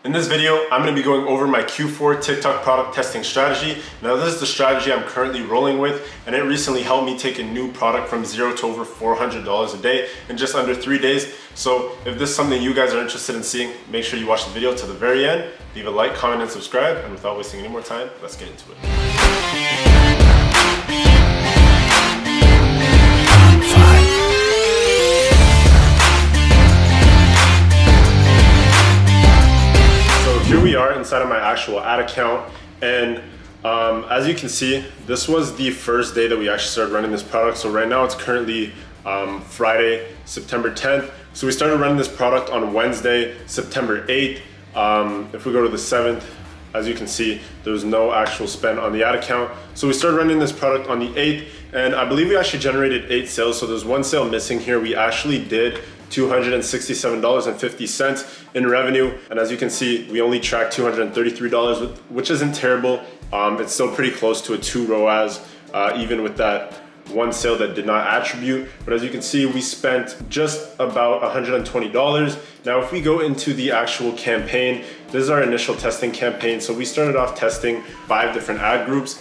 In this video, I'm going to be going over my Q4 TikTok product testing strategy. Now this is the strategy I'm currently rolling with, and it recently helped me take a new product from zero to over $400 a day in just under 3 days. So if this is something you guys are interested in seeing, make sure you watch the video to the very end, leave a like, comment, and subscribe. And without wasting any more time, let's get into it. Here we are inside of my actual ad account, and as you can see, this was the first day that we actually started running this product. So right now it's currently Friday, September 10th. So we started running this product on Wednesday, September 8th. If we go to the 7th, as you can see, there was no actual spend on the ad account. So we started running this product on the 8th, and I believe we actually generated 8 sales. So there's one sale missing here. We actually did $267.50 in revenue. And as you can see, we only tracked $233, which isn't terrible. It's still pretty close to a 2 ROAS, even with that one sale that did not attribute. But as you can see, we spent just about $120. Now, if we go into the actual campaign, this is our initial testing campaign. So we started off testing 5 different ad groups.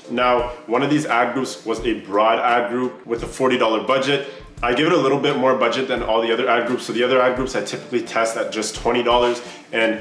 Now, one of these ad groups was a broad ad group with a $40 budget. I give it a little bit more budget than all the other ad groups. So the other ad groups I typically test at just $20. And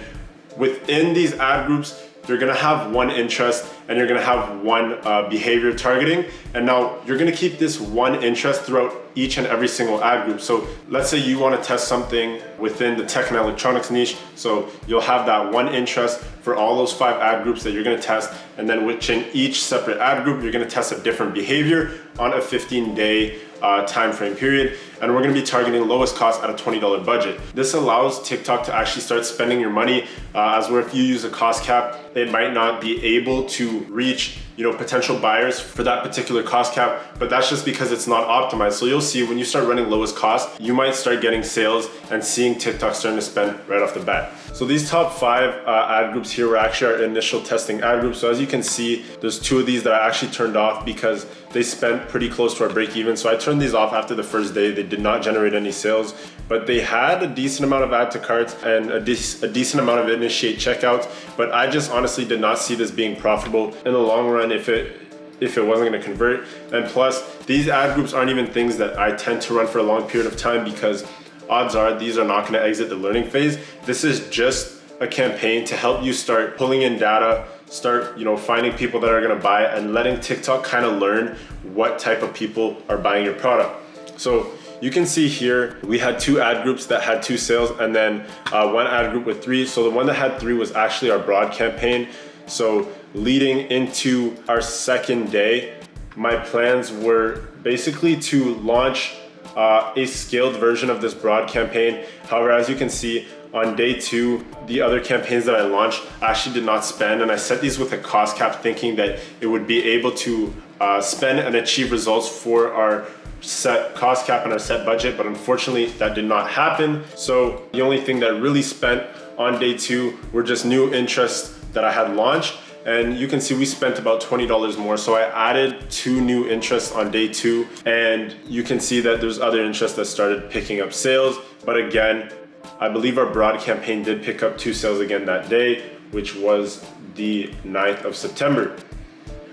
within these ad groups, you're gonna have one interest and you're gonna have one behavior targeting. And now you're gonna keep this one interest throughout each and every single ad group. So let's say you wanna test something within the tech and electronics niche. So you'll have that one interest for all those 5 ad groups that you're gonna test. And then within each separate ad group, you're gonna test a different behavior on a 15-day time frame period. And we're gonna be targeting lowest cost at a $20 budget. This allows TikTok to actually start spending your money, as where if you use a cost cap, it might not be able to reach potential buyers for that particular cost cap, but that's just because it's not optimized. So you'll see when you start running lowest cost, you might start getting sales and seeing TikTok starting to spend right off the bat. So these top 5 ad groups here were actually our initial testing ad groups. So as you can see, there's 2 of these that I actually turned off because they spent pretty close to our break even. So I turned these off after the first day. They did not generate any sales, but they had a decent amount of add to carts and a decent amount of initiate checkouts. But I just honestly did not see this being profitable in the long run if it wasn't going to convert. And plus, these ad groups aren't even things that I tend to run for a long period of time because odds are these are not going to exit the learning phase. This is just a campaign to help you start pulling in data, start finding people that are going to buy, and letting TikTok kind of learn what type of people are buying your product. So you can see here we had 2 ad groups that had 2 sales, and then one ad group with 3. So the one that had 3 was actually our broad campaign. So leading into our second day, my plans were basically to launch a scaled version of this broad campaign. However, as you can see, on day 2, the other campaigns that I launched actually did not spend, and I set these with a cost cap thinking that it would be able to spend and achieve results for our set cost cap and our set budget, but unfortunately that did not happen. So the only thing that really spent on day 2 were just new interests that I had launched. And you can see we spent about $20 more. So I added 2 new interests on day 2. And you can see that there's other interests that started picking up sales. But again, I believe our broad campaign did pick up 2 sales again that day, which was the 9th of September.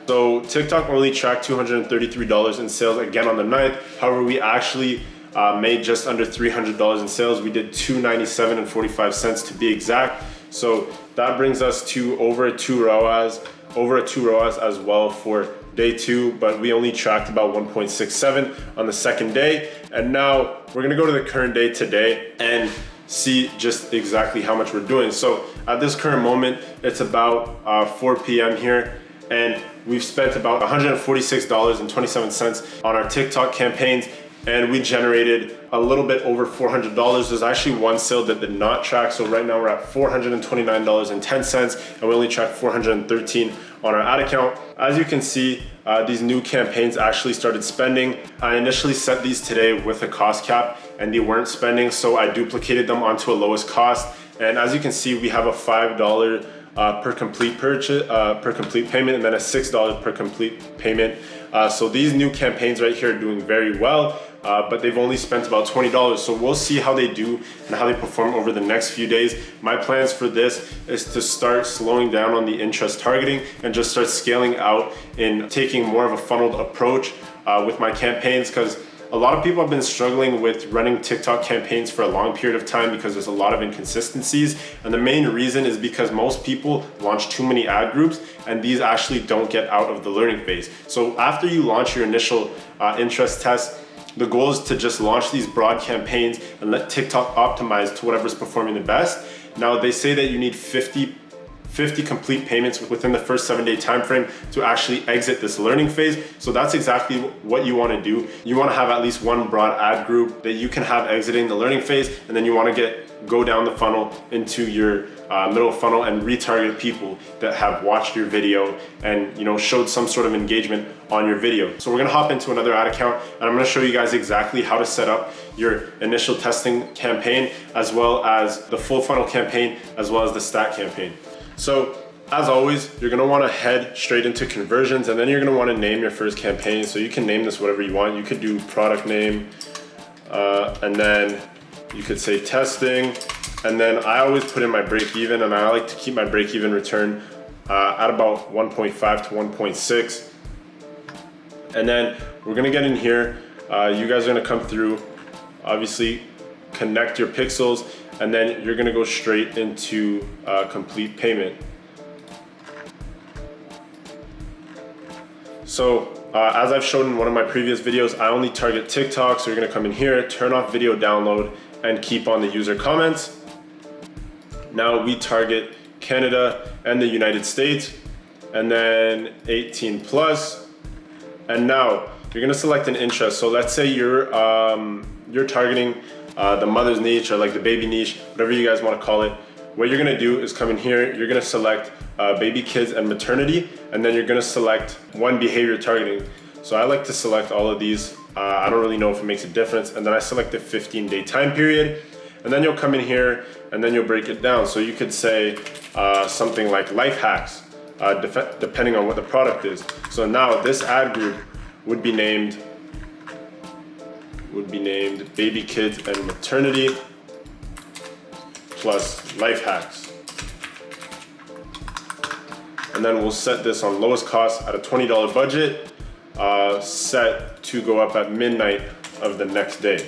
So TikTok only tracked $233 in sales again on the 9th. However, we actually made just under $300 in sales. We did $297.45 to be exact. So that brings us to over a 2 ROAS as well for day 2, but we only tracked about 1.67 on the second day. And now we're gonna go to the current day today and see just exactly how much we're doing. So at this current moment, it's about 4 p.m. here, and we've spent about $146.27 on our TikTok campaigns, and we generated a little bit over $400. There's actually one sale that did not track. So right now we're at $429.10, and we only tracked 413 on our ad account. As you can see, these new campaigns actually started spending. I initially set these today with a cost cap and they weren't spending, so I duplicated them onto a lowest cost. And as you can see, we have a $5 per complete purchase, per complete payment, and then a $6 per complete payment. So these new campaigns right here are doing very well. but they've only spent about $20. So we'll see how they do and how they perform over the next few days. My plans for this is to start slowing down on the interest targeting and just start scaling out and taking more of a funneled approach with my campaigns, because a lot of people have been struggling with running TikTok campaigns for a long period of time because there's a lot of inconsistencies. And the main reason is because most people launch too many ad groups, and these actually don't get out of the learning phase. So after you launch your initial interest test, the goal is to just launch these broad campaigns and let TikTok optimize to whatever's performing the best. Now they say that you need 50 complete payments within the first 7-day time frame to actually exit this learning phase. So that's exactly what you want to do. You want to have at least one broad ad group that you can have exiting the learning phase, and then you want to go down the funnel into your middle funnel and retarget people that have watched your video and showed some sort of engagement on your video. So we're gonna hop into another ad account, and I'm gonna show you guys exactly how to set up your initial testing campaign, as well as the full funnel campaign, as well as the stat campaign. So as always, you're gonna wanna head straight into conversions, and then you're gonna wanna name your first campaign. So you can name this whatever you want. You could do product name, and then you could say testing, and then I always put in my break even, and I like to keep my break even return at about 1.5 to 1.6. And then we're gonna get in here. You guys are gonna come through, obviously connect your pixels, and then you're gonna go straight into complete payment. So as I've shown in one of my previous videos, I only target TikTok. So you're gonna come in here, turn off video download, and keep on the user comments. Now we target Canada and the United States, and then 18 plus. And now you're gonna select an interest. So let's say you're targeting the mother's niche, or like the baby niche, whatever you guys wanna call it. What you're gonna do is come in here, you're gonna select baby, kids, and maternity, and then you're gonna select one behavior targeting. So I like to select all of these. I don't really know if it makes a difference. And then I select the 15-day time period. And then you'll come in here and then you'll break it down. So you could say something like life hacks, depending on what the product is. So now this ad group would be named baby, kids, and maternity plus life hacks. And then we'll set this on lowest cost at a $20 budget, set to go up at midnight of the next day.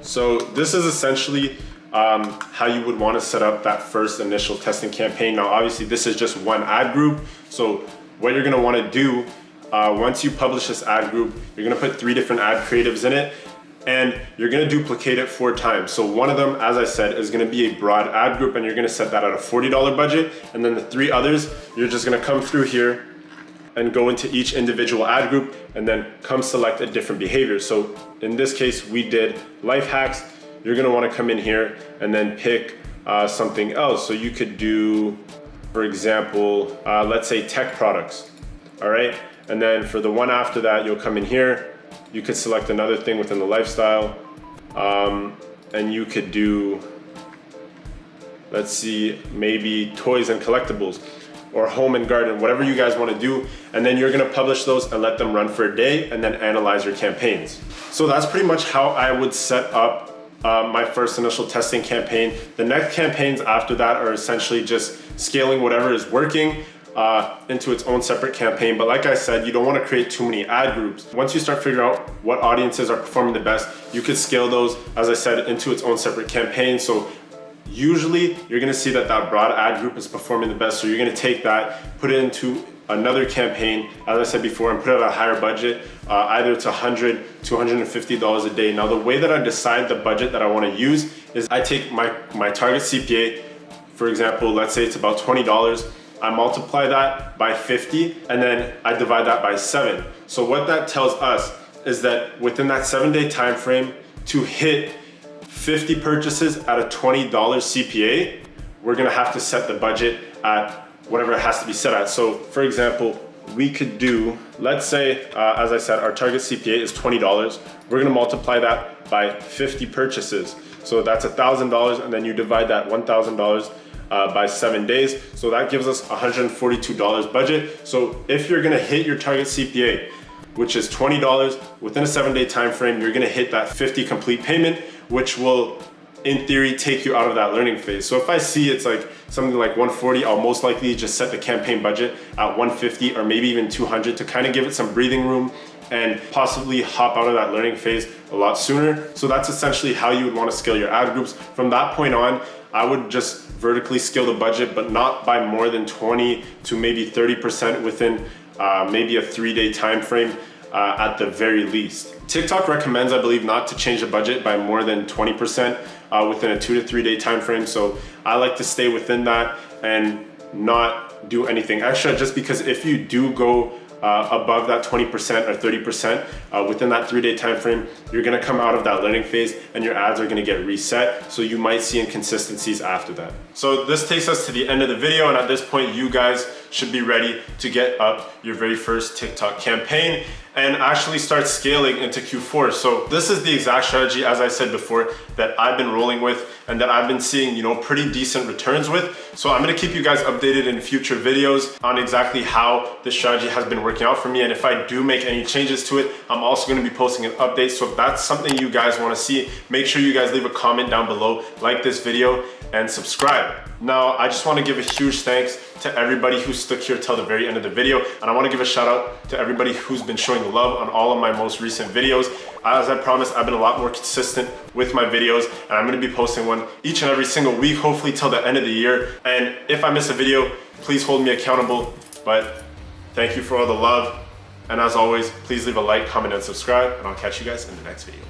So this is essentially how you would want to set up that first initial testing campaign. Now, obviously this is just one ad group. So what you're gonna want to do, once you publish this ad group, you're gonna put 3 different ad creatives in it, and you're gonna duplicate it 4 times. So one of them, as I said, is gonna be a broad ad group, and you're gonna set that at a $40 budget. And then the 3 others, you're just gonna come through here and go into each individual ad group, and then come select a different behavior. So in this case, we did life hacks. You're gonna wanna come in here and then pick something else. So you could do, for example, let's say tech products, all right? And then for the one after that, you'll come in here, you could select another thing within the lifestyle, and you could do, let's see, maybe toys and collectibles, or home and garden, whatever you guys want to do. And then you're gonna publish those and let them run for a day, and then analyze your campaigns. So that's pretty much how I would set up my first initial testing campaign. The next campaigns after that are essentially just scaling whatever is working into its own separate campaign. But like I said, you don't want to create too many ad groups. Once you start figuring out what audiences are performing the best, you could scale those, as I said, into its own separate campaign. So usually you're gonna see that broad ad group is performing the best. So you're gonna take that, put it into another campaign, as I said before, and put it at a higher budget. Either it's $100 to $150 a day. Now the way that I decide the budget that I wanna use is I take my target CPA, for example, let's say it's about $20. I multiply that by 50, and then I divide that by 7. So what that tells us is that within that 7-day time frame, to hit 50 purchases at a $20 CPA, we're gonna have to set the budget at whatever it has to be set at. So for example, we could do, let's say, as I said, our target CPA is $20. We're gonna multiply that by 50 purchases. So that's $1,000, and then you divide that $1,000 by 7 days. So that gives us $142 budget. So if you're gonna hit your target CPA, which is $20 within a 7-day time frame, you're gonna hit that 50 complete payment, which will in theory take you out of that learning phase. So if I see it's like something like 140, I'll most likely just set the campaign budget at 150 or maybe even 200 to kind of give it some breathing room and possibly hop out of that learning phase a lot sooner. So that's essentially how you would want to scale your ad groups. From that point on, I would just vertically scale the budget, but not by more than 20 to maybe 30% within maybe a 3-day time frame at the very least. TikTok recommends, I believe, not to change the budget by more than 20% within a 2 to 3 day time frame. So I like to stay within that and not do anything extra, just because if you do go above that 20% or 30% within that 3-day time frame, you're gonna come out of that learning phase and your ads are gonna get reset. So you might see inconsistencies after that. So this takes us to the end of the video, and at this point you guys should be ready to get up your very first TikTok campaign and actually start scaling into Q4. So this is the exact strategy, as I said before, that I've been rolling with and that I've been seeing, you know, pretty decent returns with. So I'm gonna keep you guys updated in future videos on exactly how this strategy has been working out for me. And if I do make any changes to it, I'm also gonna be posting an update. So if that's something you guys wanna see, make sure you guys leave a comment down below, like this video, and subscribe. Now, I just wanna give a huge thanks to everybody who stuck here till the very end of the video. And I wanna give a shout out to everybody who's been showing love on all of my most recent videos. As I promised, I've been a lot more consistent with my videos, and I'm gonna be posting one each and every single week, hopefully till the end of the year. And if I miss a video, please hold me accountable. But thank you for all the love. And as always, please leave a like, comment, and subscribe, and I'll catch you guys in the next video.